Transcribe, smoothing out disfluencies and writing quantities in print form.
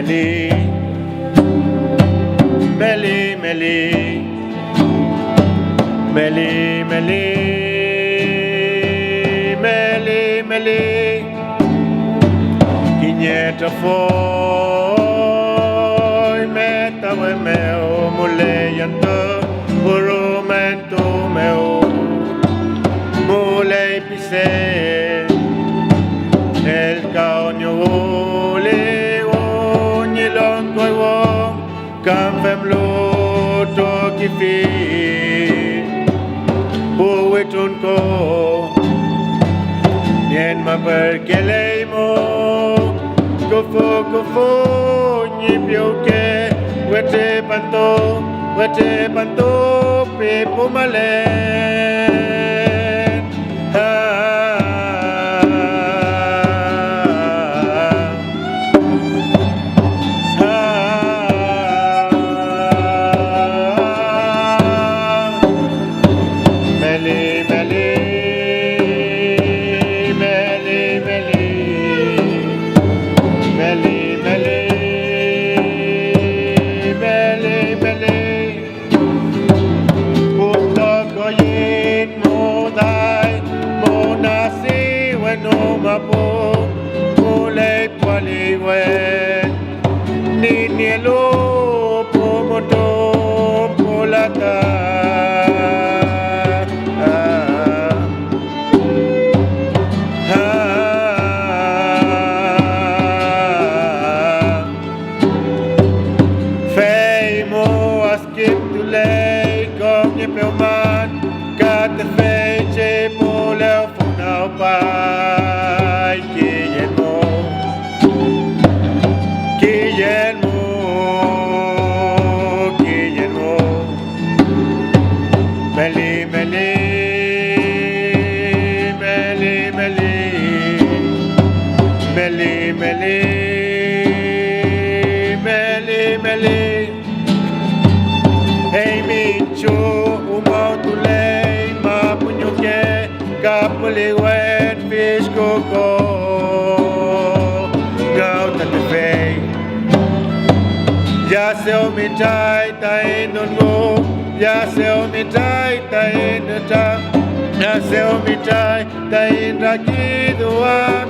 Meli, Meli, Meli, Meli, Meli, Meli, Meli, Kinyeta foi, meta we meu, mule yanto, urumento meu, mule pise, el caonyo le onye longo wo, kamfem lo toki fi. Tunko Yen ma berkele mo Kofo Nyipyoke Wete panto Pe pomalen Ninielo pomoto polata Feimo askip to lay kom nie peoman kat feiche poleo funau pai Meli, Meli, Meli, Meli, Meli, Meli, Meli, Meli. Hey Micho, umau tulay, mapunyuke, kapuliwet, fish koko, gao tatefay. Ya se omitai, tai nongo. Ya se omitai ta in rakido am